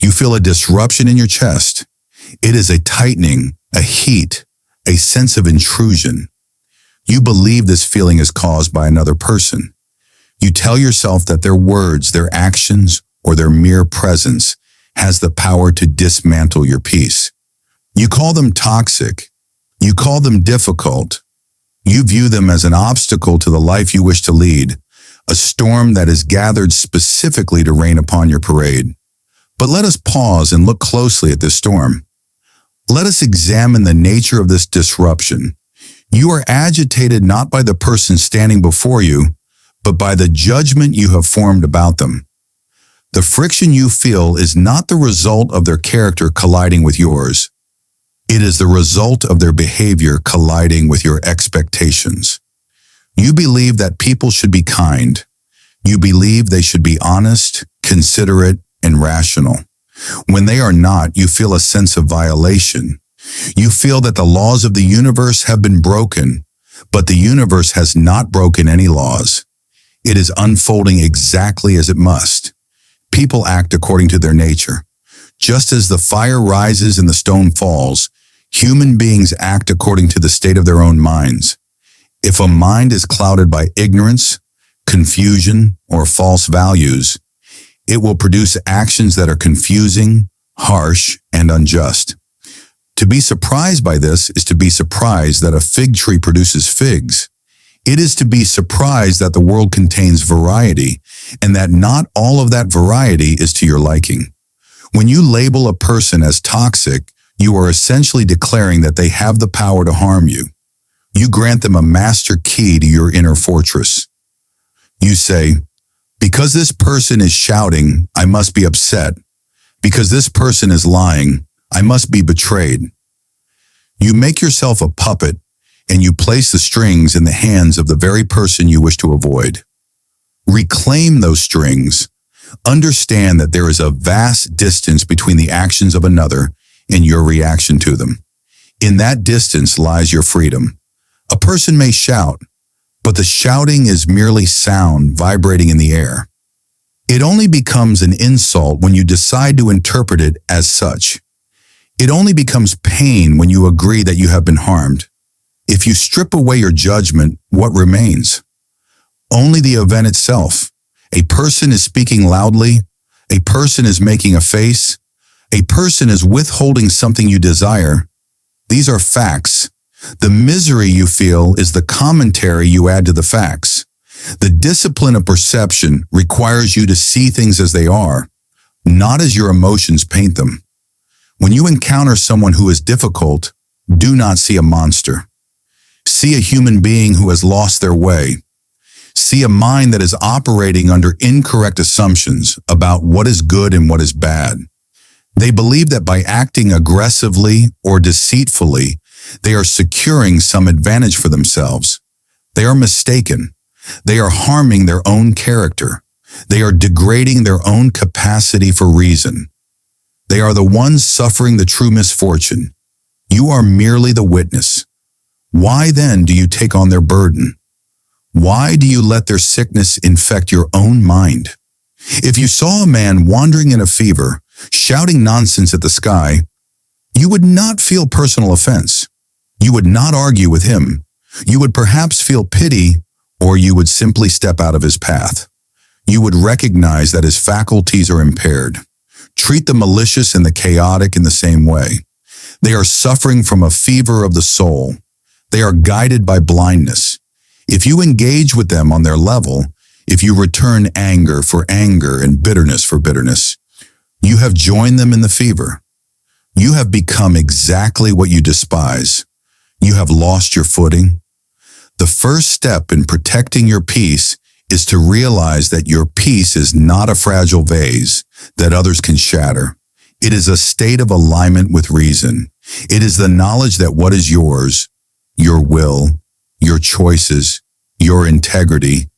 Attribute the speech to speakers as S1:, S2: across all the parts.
S1: You feel a disruption in your chest. It is a tightening, a heat, a sense of intrusion. You believe this feeling is caused by another person. You tell yourself that their words, their actions, or their mere presence has the power to dismantle your peace. You call them toxic. You call them difficult. You view them as an obstacle to the life you wish to lead, a storm that is gathered specifically to rain upon your parade. But let us pause and look closely at this storm. Let us examine the nature of this disruption. You are agitated not by the person standing before you, but by the judgment you have formed about them. The friction you feel is not the result of their character colliding with yours. It is the result of their behavior colliding with your expectations. You believe that people should be kind. You believe they should be honest, considerate, and rational. When they are not, you feel a sense of violation. You feel that the laws of the universe have been broken, but the universe has not broken any laws. It is unfolding exactly as it must. People act according to their nature. Just as the fire rises and the stone falls, human beings act according to the state of their own minds. If a mind is clouded by ignorance, confusion, or false values, it will produce actions that are confusing, harsh, and unjust. To be surprised by this is to be surprised that a fig tree produces figs. It is to be surprised that the world contains variety, and that not all of that variety is to your liking. When you label a person as toxic, you are essentially declaring that they have the power to harm you. You grant them a master key to your inner fortress. You say, because this person is shouting, I must be upset. Because this person is lying, I must be betrayed. You make yourself a puppet, and you place the strings in the hands of the very person you wish to avoid. Reclaim those strings. Understand that there is a vast distance between the actions of another and your reaction to them. In that distance lies your freedom. A person may shout, but the shouting is merely sound vibrating in the air. It only becomes an insult when you decide to interpret it as such. It only becomes pain when you agree that you have been harmed. If you strip away your judgment, what remains? Only the event itself. A person is speaking loudly. A person is making a face. A person is withholding something you desire. These are facts. The misery you feel is the commentary you add to the facts. The discipline of perception requires you to see things as they are, not as your emotions paint them. When you encounter someone who is difficult, do not see a monster. See a human being who has lost their way. See a mind that is operating under incorrect assumptions about what is good and what is bad. They believe that by acting aggressively or deceitfully, they are securing some advantage for themselves. They are mistaken. They are harming their own character. They are degrading their own capacity for reason. They are the ones suffering the true misfortune. You are merely the witness. Why then do you take on their burden? Why do you let their sickness infect your own mind? If you saw a man wandering in a fever, shouting nonsense at the sky, you would not feel personal offense. You would not argue with him. You would perhaps feel pity, or you would simply step out of his path. You would recognize that his faculties are impaired. Treat the malicious and the chaotic in the same way. They are suffering from a fever of the soul. They are guided by blindness. If you engage with them on their level, if you return anger for anger and bitterness for bitterness, you have joined them in the fever. You have become exactly what you despise. You have lost your footing. The first step in protecting your peace is to realize that your peace is not a fragile vase that others can shatter. It is a state of alignment with reason. It is the knowledge that what is yours, your will, your choices, your integrity,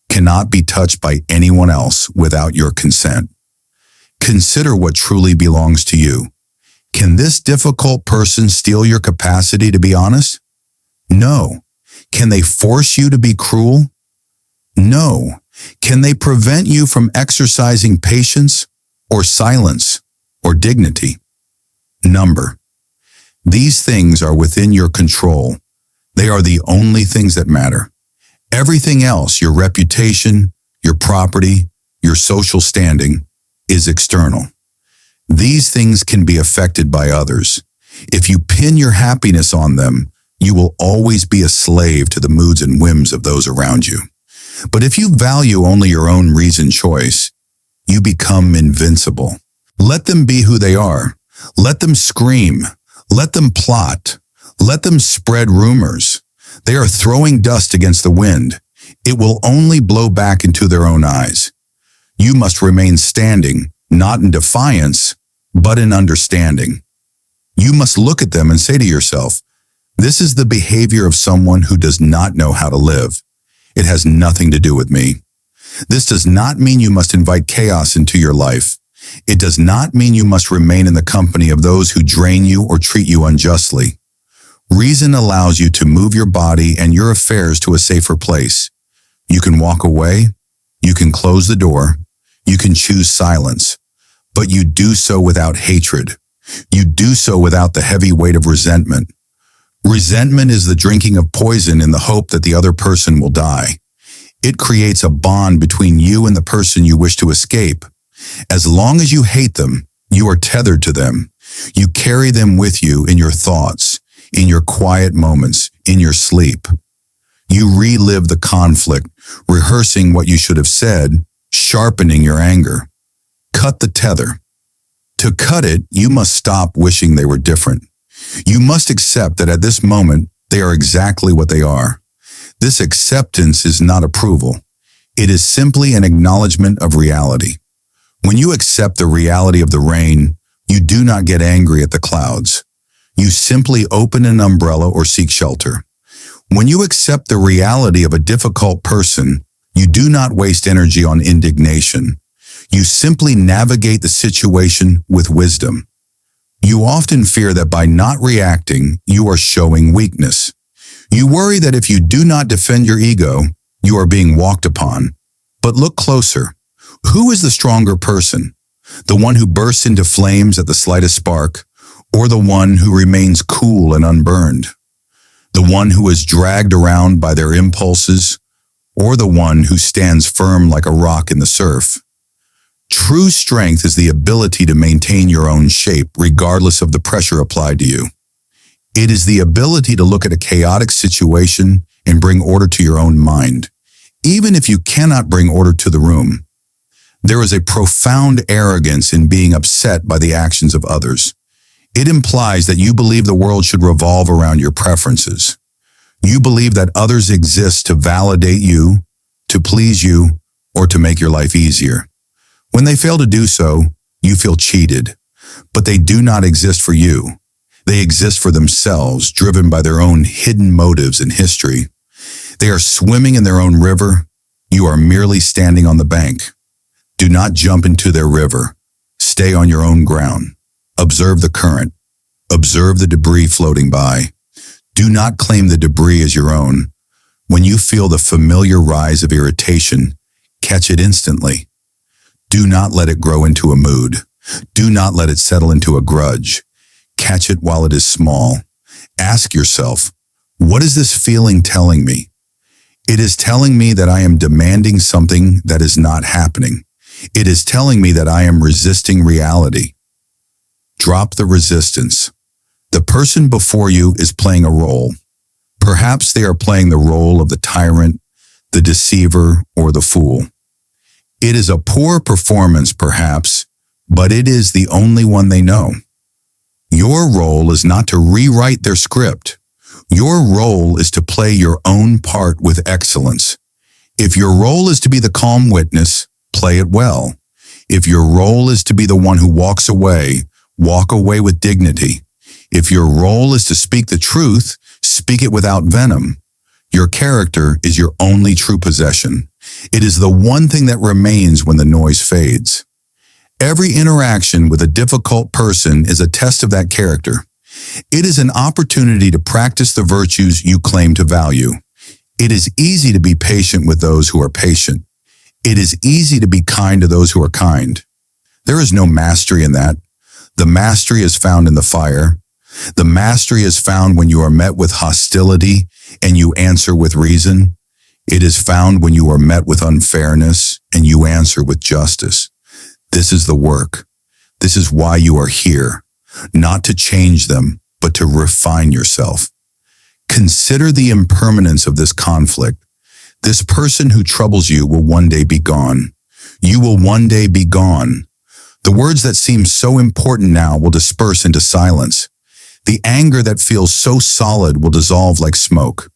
S1: cannot be touched by anyone else without your consent. Consider what truly belongs to you. Can this difficult person steal your capacity to be honest? No. Can they force you to be cruel? No. Can they prevent you from exercising patience or silence or dignity? Number. These things are within your control. They are the only things that matter. Everything else, your reputation, your property, your social standing, is external. These things can be affected by others. If you pin your happiness on them, you will always be a slave to the moods and whims of those around you. But if you value only your own reasoned choice, you become invincible. Let them be who they are. Let them scream. Let them plot. Let them spread rumors. They are throwing dust against the wind. It will only blow back into their own eyes. You must remain standing, not in defiance, but in understanding. You must look at them and say to yourself, this is the behavior of someone who does not know how to live. It has nothing to do with me. This does not mean you must invite chaos into your life. It does not mean you must remain in the company of those who drain you or treat you unjustly. Reason allows you to move your body and your affairs to a safer place. You can walk away, you can close the door, you can choose silence, but you do so without hatred. You do so without the heavy weight of resentment. Resentment is the drinking of poison in the hope that the other person will die. It creates a bond between you and the person you wish to escape. As long as you hate them, you are tethered to them. You carry them with you in your thoughts, in your quiet moments, in your sleep. You relive the conflict, rehearsing what you should have said, sharpening your anger. Cut the tether. To cut it, you must stop wishing they were different. You must accept that at this moment, they are exactly what they are. This acceptance is not approval. It is simply an acknowledgement of reality. When you accept the reality of the rain, you do not get angry at the clouds. You simply open an umbrella or seek shelter. When you accept the reality of a difficult person, you do not waste energy on indignation. You simply navigate the situation with wisdom. You often fear that by not reacting, you are showing weakness. You worry that if you do not defend your ego, you are being walked upon. But look closer. Who is the stronger person? The one who bursts into flames at the slightest spark, or the one who remains cool and unburned? The one who is dragged around by their impulses, or the one who stands firm like a rock in the surf? True strength is the ability to maintain your own shape regardless of the pressure applied to you. It is the ability to look at a chaotic situation and bring order to your own mind, even if you cannot bring order to the room. There is a profound arrogance in being upset by the actions of others. It implies that you believe the world should revolve around your preferences. You believe that others exist to validate you, to please you, or to make your life easier. When they fail to do so, you feel cheated. But they do not exist for you. They exist for themselves, driven by their own hidden motives and history. They are swimming in their own river. You are merely standing on the bank. Do not jump into their river. Stay on your own ground. Observe the current. Observe the debris floating by. Do not claim the debris as your own. When you feel the familiar rise of irritation, catch it instantly. Do not let it grow into a mood. Do not let it settle into a grudge. Catch it while it is small. Ask yourself, what is this feeling telling me? It is telling me that I am demanding something that is not happening. It is telling me that I am resisting reality. Drop the resistance. The person before you is playing a role. Perhaps they are playing the role of the tyrant, the deceiver, or the fool. It is a poor performance, perhaps, but it is the only one they know. Your role is not to rewrite their script. Your role is to play your own part with excellence. If your role is to be the calm witness, play it well. If your role is to be the one who walks away, walk away with dignity. If your role is to speak the truth, speak it without venom. Your character is your only true possession. It is the one thing that remains when the noise fades. Every interaction with a difficult person is a test of that character. It is an opportunity to practice the virtues you claim to value. It is easy to be patient with those who are patient. It is easy to be kind to those who are kind. There is no mastery in that. The mastery is found in the fire. The mastery is found when you are met with hostility and you answer with reason. It is found when you are met with unfairness and you answer with justice. This is the work. This is why you are here, not to change them, but to refine yourself. Consider the impermanence of this conflict. This person who troubles you will one day be gone. You will one day be gone. The words that seem so important now will disperse into silence. The anger that feels so solid will dissolve like smoke.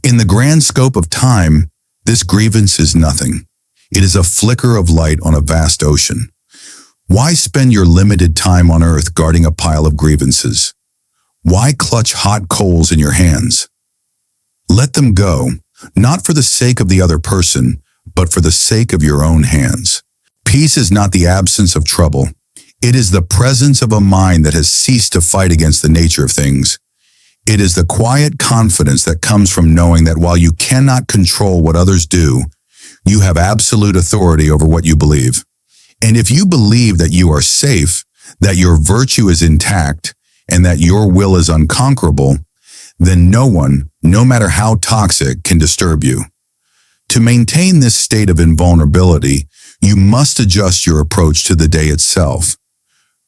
S1: In the grand scope of time, this grievance is nothing. It is a flicker of light on a vast ocean. Why spend your limited time on earth guarding a pile of grievances? Why clutch hot coals in your hands? Let them go, not for the sake of the other person, but for the sake of your own hands. Peace is not the absence of trouble. It is the presence of a mind that has ceased to fight against the nature of things. It is the quiet confidence that comes from knowing that while you cannot control what others do, you have absolute authority over what you believe. And if you believe that you are safe, that your virtue is intact, and that your will is unconquerable, then no one, no matter how toxic, can disturb you. To maintain this state of invulnerability, you must adjust your approach to the day itself.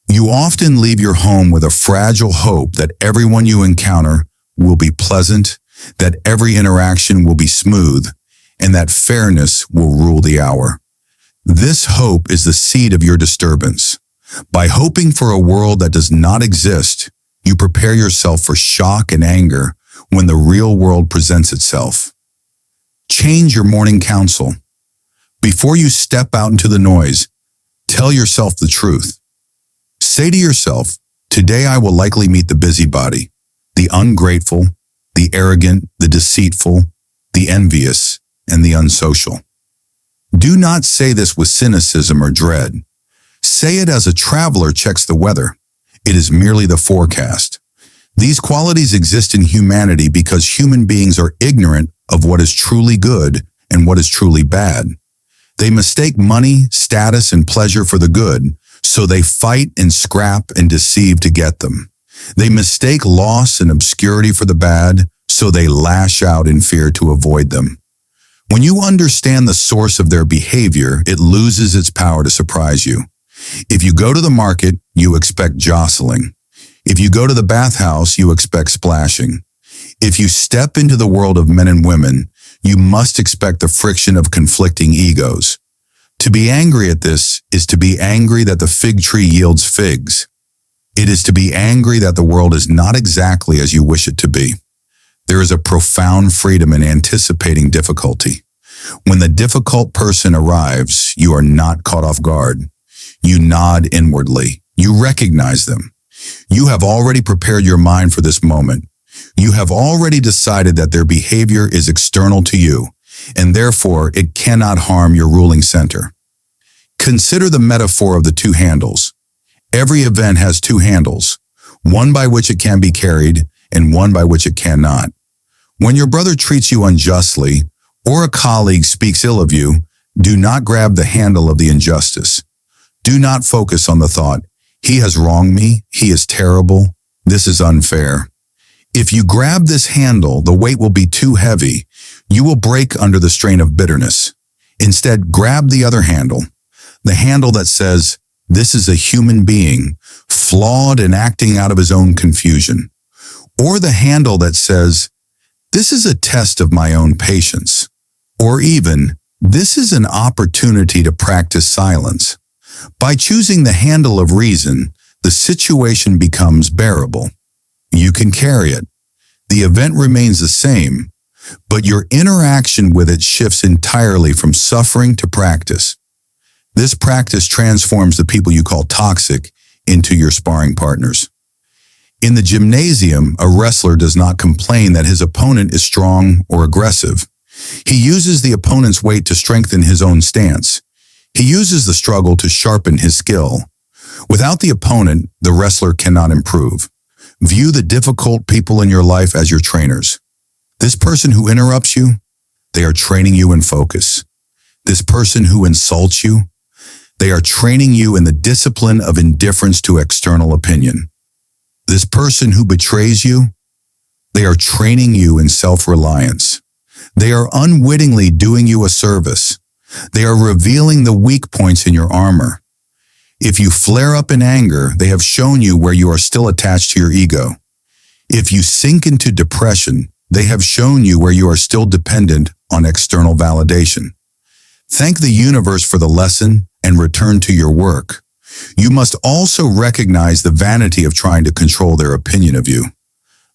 S1: You often leave your home with a fragile hope that everyone you encounter will be pleasant, that every interaction will be smooth, and that fairness will rule the hour. This hope is the seed of your disturbance. By hoping for a world that does not exist, you prepare yourself for shock and anger when the real world presents itself. Change your morning counsel. Before you step out into the noise, tell yourself the truth. Say to yourself, today I will likely meet the busybody, the ungrateful, the arrogant, the deceitful, the envious, and the unsocial. Do not say this with cynicism or dread. Say it as a traveler checks the weather. It is merely the forecast. These qualities exist in humanity because human beings are ignorant of what is truly good and what is truly bad. They mistake money, status, and pleasure for the good, so they fight and scrap and deceive to get them. They mistake loss and obscurity for the bad, so they lash out in fear to avoid them. When you understand the source of their behavior, it loses its power to surprise you. If you go to the market, you expect jostling. If you go to the bathhouse, you expect splashing. If you step into the world of men and women, you must expect the friction of conflicting egos. To be angry at this is to be angry that the fig tree yields figs. It is to be angry that the world is not exactly as you wish it to be. There is a profound freedom in anticipating difficulty. When the difficult person arrives, you are not caught off guard. You nod inwardly. You recognize them. You have already prepared your mind for this moment. You have already decided that their behavior is external to you, and therefore it cannot harm your ruling center. Consider the metaphor of the two handles. Every event has two handles, one by which it can be carried and one by which it cannot. When your brother treats you unjustly, or a colleague speaks ill of you, do not grab the handle of the injustice. Do not focus on the thought, he has wronged me, he is terrible, this is unfair. If you grab this handle, the weight will be too heavy. You will break under the strain of bitterness. Instead, grab the other handle, the handle that says, this is a human being, flawed and acting out of his own confusion. Or the handle that says, this is a test of my own patience. Or even, this is an opportunity to practice silence. By choosing the handle of reason, the situation becomes bearable. You can carry it. The event remains the same, but your interaction with it shifts entirely from suffering to practice. This practice transforms the people you call toxic into your sparring partners. In the gymnasium, a wrestler does not complain that his opponent is strong or aggressive. He uses the opponent's weight to strengthen his own stance. He uses the struggle to sharpen his skill. Without the opponent, the wrestler cannot improve. View the difficult people in your life as your trainers. This person who interrupts you, they are training you in focus. This person who insults you, They are training you in the discipline of indifference to external opinion. This person who betrays you, they are training you in self-reliance. They are unwittingly doing you a service. They are revealing the weak points in your armor. If you flare up in anger, they have shown you where you are still attached to your ego. If you sink into depression, they have shown you where you are still dependent on external validation. Thank the universe for the lesson and return to your work. You must also recognize the vanity of trying to control their opinion of you.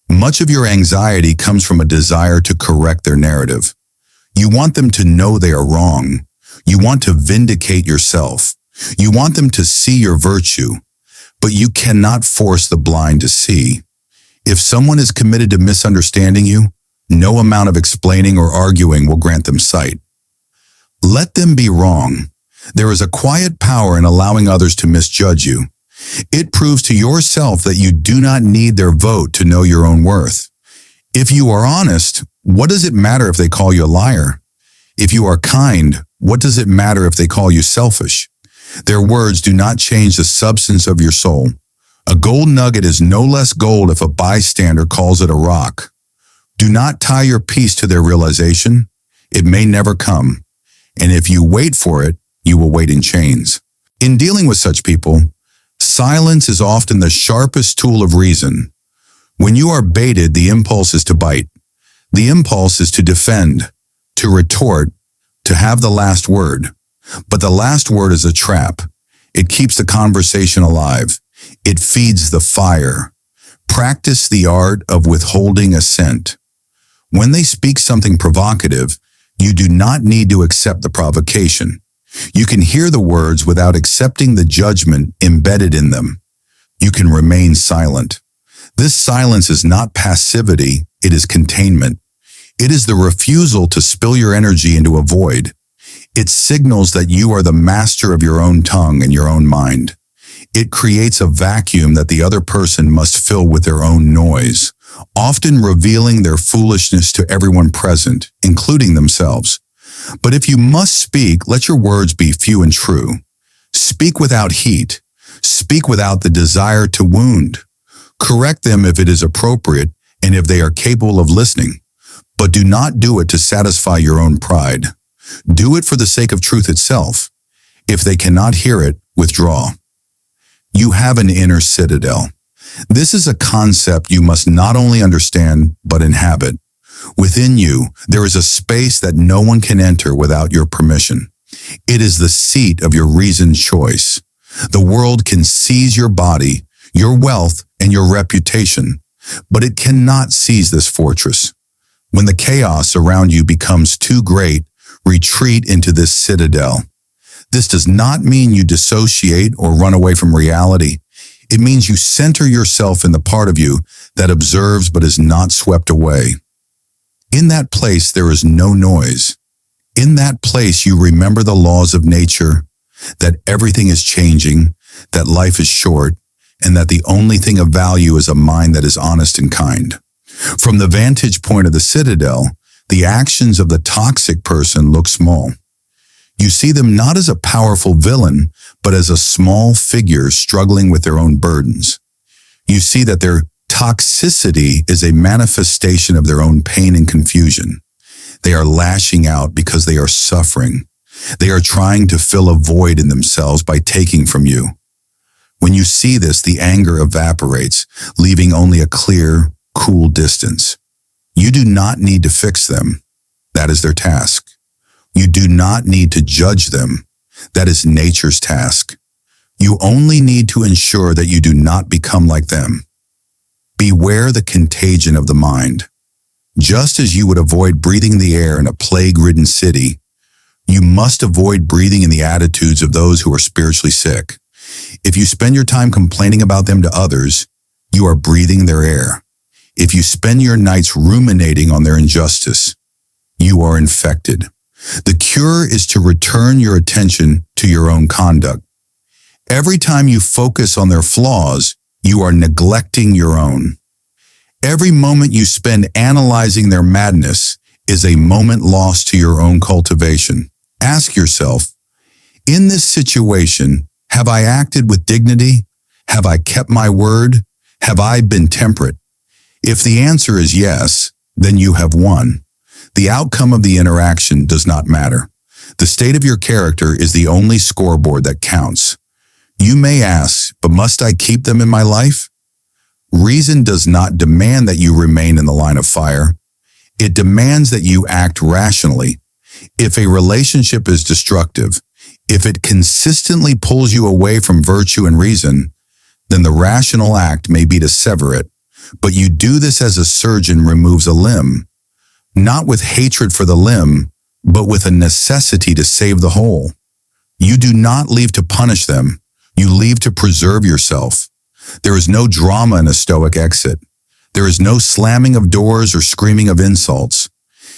S1: Much of your anxiety comes from a desire to correct their narrative. You want them to know they are wrong. You want to vindicate yourself. You want them to see your virtue, but you cannot force the blind to see. If someone is committed to misunderstanding you, no amount of explaining or arguing will grant them sight. Let them be wrong. There is a quiet power in allowing others to misjudge you. It proves to yourself that you do not need their vote to know your own worth. If you are honest, what does it matter if they call you a liar? If you are kind, what does it matter if they call you selfish? Their words do not change the substance of your soul. A gold nugget is no less gold if a bystander calls it a rock. Do not tie your peace to their realization. It may never come. And if you wait for it, you will wait in chains. In dealing with such people, silence is often the sharpest tool of reason. When you are baited, the impulse is to bite. The impulse is to defend, to retort, to have the last word. But the last word is a trap. It keeps the conversation alive. It feeds the fire. Practice the art of withholding assent. When they speak something provocative, you do not need to accept the provocation. You can hear the words without accepting the judgment embedded in them. You can remain silent. This silence is not passivity, it is containment. It is the refusal to spill your energy into a void. It signals that you are the master of your own tongue and your own mind. It creates a vacuum that the other person must fill with their own noise, often revealing their foolishness to everyone present, including themselves. But if you must speak, let your words be few and true. Speak without heat. Speak without the desire to wound. Correct them if it is appropriate and if they are capable of listening. But do not do it to satisfy your own pride. Do it for the sake of truth itself. If they cannot hear it, withdraw. You have an inner citadel. This is a concept you must not only understand, but inhabit. Within you, there is a space that no one can enter without your permission. It is the seat of your reasoned choice. The world can seize your body, your wealth, and your reputation, but it cannot seize this fortress. When the chaos around you becomes too great, retreat into this citadel. This does not mean you dissociate or run away from reality. It means you center yourself in the part of you that observes but is not swept away. In that place, there is no noise. In that place, you remember the laws of nature, that everything is changing, that life is short, and that the only thing of value is a mind that is honest and kind. From the vantage point of the citadel, the actions of the toxic person look small. You see them not as a powerful villain, but as a small figure struggling with their own burdens. You see that their toxicity is a manifestation of their own pain and confusion. They are lashing out because they are suffering. They are trying to fill a void in themselves by taking from you. When you see this, the anger evaporates, leaving only a clear, cool distance. You do not need to fix them. That is their task. You do not need to judge them. That is nature's task. You only need to ensure that you do not become like them. Beware the contagion of the mind. Just as you would avoid breathing the air in a plague-ridden city, you must avoid breathing in the attitudes of those who are spiritually sick. If you spend your time complaining about them to others, you are breathing their air. If you spend your nights ruminating on their injustice, you are infected. The cure is to return your attention to your own conduct. Every time you focus on their flaws, you are neglecting your own. Every moment you spend analyzing their madness is a moment lost to your own cultivation. Ask yourself, In this situation, have I acted with dignity? Have I kept my word? Have I been temperate? If the answer is yes, then you have won. The outcome of the interaction does not matter. The state of your character is the only scoreboard that counts. You may ask, but must I keep them in my life? Reason does not demand that you remain in the line of fire. It demands that you act rationally. If a relationship is destructive, if it consistently pulls you away from virtue and reason, then the rational act may be to sever it. But you do this as a surgeon removes a limb, not with hatred for the limb, but with a necessity to save the whole. You do not leave to punish them. You leave to preserve yourself. There is no drama in a Stoic exit. There is no slamming of doors or screaming of insults.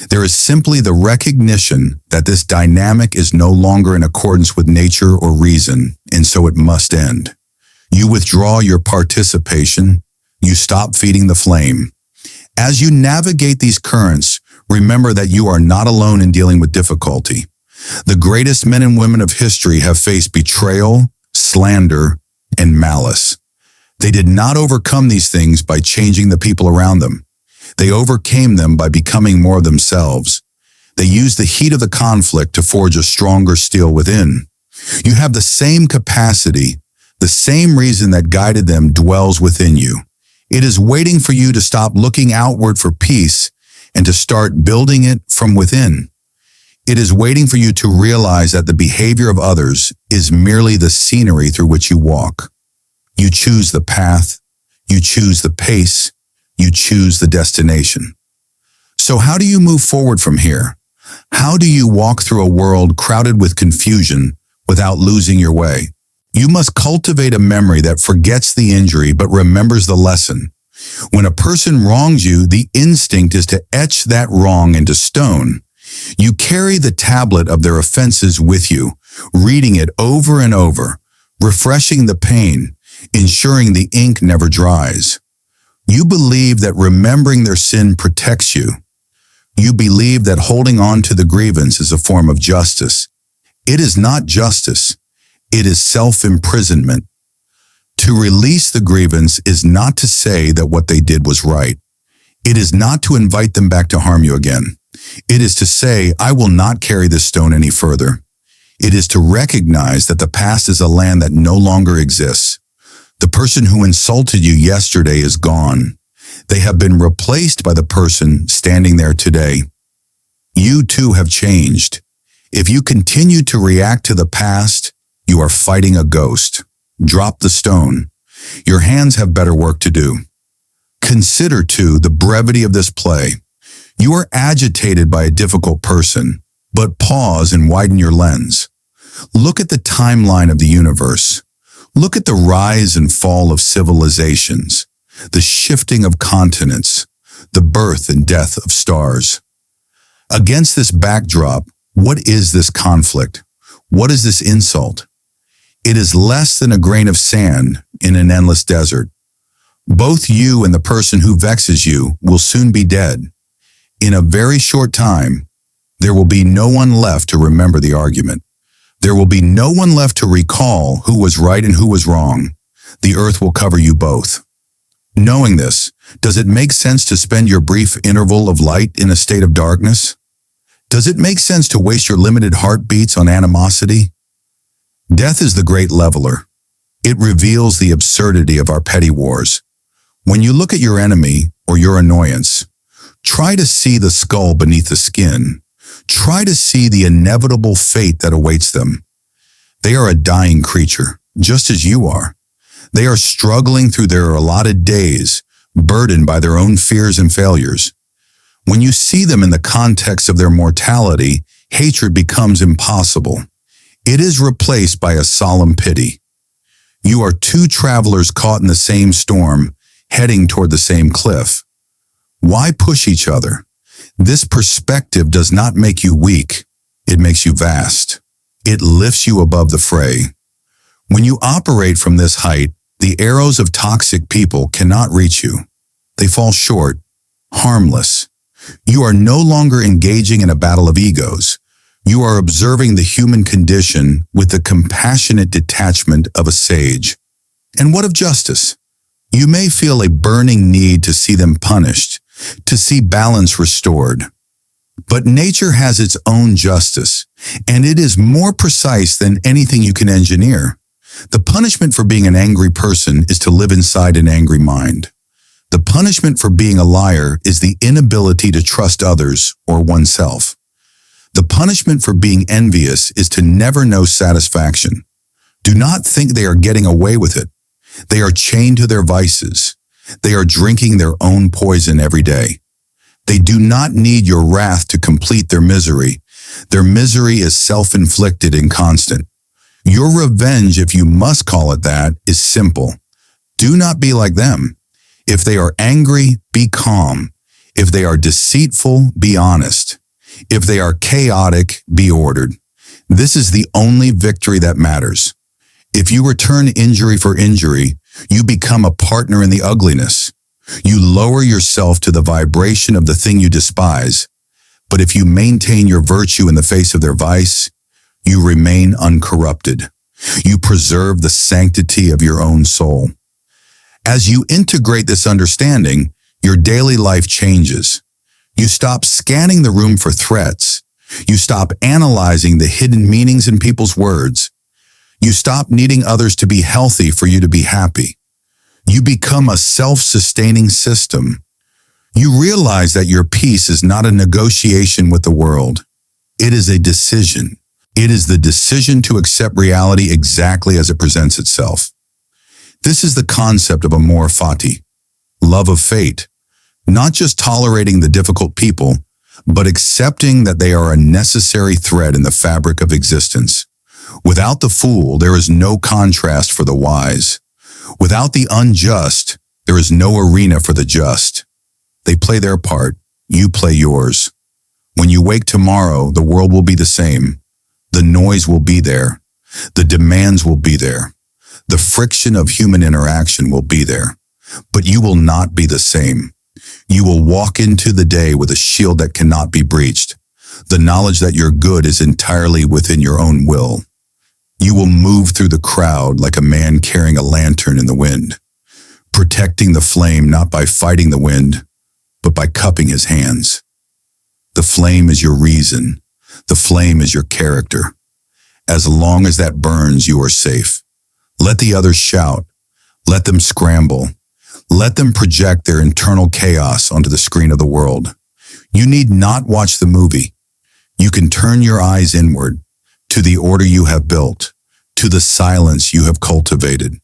S1: There is simply the recognition that this dynamic is no longer in accordance with nature or reason, and so it must end. You withdraw your participation. You stop feeding the flame. As you navigate these currents, remember that you are not alone in dealing with difficulty. The greatest men and women of history have faced betrayal, slander, and malice. They did not overcome these things by changing the people around them. They overcame them by becoming more of themselves. They used the heat of the conflict to forge a stronger steel within. You have the same capacity. The same reason that guided them dwells within you. It is waiting for you to stop looking outward for peace and to start building it from within. It is waiting for you to realize that the behavior of others is merely the scenery through which you walk. You choose the path, you choose the pace, you choose the destination. So how do you move forward from here? How do you walk through a world crowded with confusion without losing your way? You must cultivate a memory that forgets the injury but remembers the lesson. When a person wrongs you, the instinct is to etch that wrong into stone. You carry the tablet of their offenses with you, reading it over and over, refreshing the pain, ensuring the ink never dries. You believe that remembering their sin protects you. You believe that holding on to the grievance is a form of justice. It is not justice. It is self-imprisonment. To release the grievance is not to say that what they did was right. It is not to invite them back to harm you again. It is to say, I will not carry this stone any further. It is to recognize that the past is a land that no longer exists. The person who insulted you yesterday is gone. They have been replaced by the person standing there today. You too have changed. If you continue to react to the past, you are fighting a ghost. Drop the stone. Your hands have better work to do. Consider, too, the brevity of this play. You are agitated by a difficult person, but pause and widen your lens. Look at the timeline of the universe. Look at the rise and fall of civilizations, the shifting of continents, the birth and death of stars. Against this backdrop, what is this conflict? What is this insult? It is less than a grain of sand in an endless desert. Both you and the person who vexes you will soon be dead. In a very short time, there will be no one left to remember the argument. There will be no one left to recall who was right and who was wrong. The earth will cover you both. Knowing this, does it make sense to spend your brief interval of light in a state of darkness? Does it make sense to waste your limited heartbeats on animosity? Death is the great leveler. It reveals the absurdity of our petty wars. When you look at your enemy or your annoyance, try to see the skull beneath the skin. Try to see the inevitable fate that awaits them. They are a dying creature, just as you are. They are struggling through their allotted days, burdened by their own fears and failures. When you see them in the context of their mortality, hatred becomes impossible. It is replaced by a solemn pity. You are two travelers caught in the same storm, heading toward the same cliff. Why push each other? This perspective does not make you weak. It makes you vast. It lifts you above the fray. When you operate from this height, the arrows of toxic people cannot reach you. They fall short, harmless. You are no longer engaging in a battle of egos. You are observing the human condition with the compassionate detachment of a sage. And what of justice? You may feel a burning need to see them punished, to see balance restored. But nature has its own justice, and it is more precise than anything you can engineer. The punishment for being an angry person is to live inside an angry mind. The punishment for being a liar is the inability to trust others or oneself. The punishment for being envious is to never know satisfaction. Do not think they are getting away with it. They are chained to their vices. They are drinking their own poison every day. They do not need your wrath to complete their misery. Their misery is self-inflicted and constant. Your revenge, if you must call it that, is simple. Do not be like them. If they are angry, be calm. If they are deceitful, be honest. If they are chaotic, be ordered. This is the only victory that matters. If you return injury for injury, you become a partner in the ugliness. You lower yourself to the vibration of the thing you despise. But if you maintain your virtue in the face of their vice, you remain uncorrupted. You preserve the sanctity of your own soul. As you integrate this understanding, your daily life changes. You stop scanning the room for threats. You stop analyzing the hidden meanings in people's words. You stop needing others to be healthy for you to be happy. You become a self-sustaining system. You realize that your peace is not a negotiation with the world. It is a decision. It is the decision to accept reality exactly as it presents itself. This is the concept of Amor, Fati, love of fate, not just tolerating the difficult people, but accepting that they are a necessary thread in the fabric of existence. Without the fool, there is no contrast for the wise. Without the unjust, there is no arena for the just. They play their part, you play yours. When you wake tomorrow, the world will be the same. The noise will be there. The demands will be there. The friction of human interaction will be there. But you will not be the same. You will walk into the day with a shield that cannot be breached. The knowledge that your good is entirely within your own will. You will move through the crowd like a man carrying a lantern in the wind, protecting the flame not by fighting the wind, but by cupping his hands. The flame is your reason. The flame is your character. As long as that burns, you are safe. Let the others shout. Let them scramble. Let them project their internal chaos onto the screen of the world. You need not watch the movie. You can turn your eyes inward, to the order you have built, to the silence you have cultivated.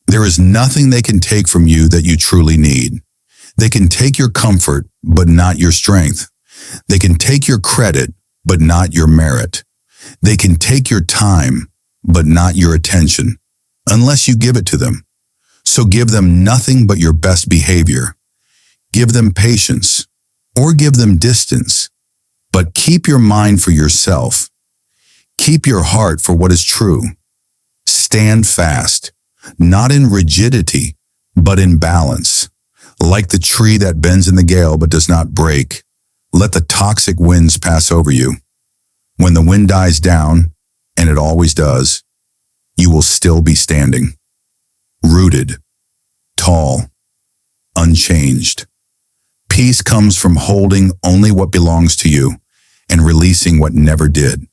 S1: There is nothing they can take from you that you truly need. They can take your comfort, but not your strength. They can take your credit, but not your merit. They can take your time, but not your attention, unless you give it to them. So give them nothing but your best behavior. Give them patience, or give them distance, but keep your mind for yourself. Keep your heart for what is true. Stand fast, not in rigidity, but in balance. Like the tree that bends in the gale but does not break, let the toxic winds pass over you. When the wind dies down, and it always does, you will still be standing. Rooted, tall, unchanged. Peace comes from holding only what belongs to you and releasing what never did.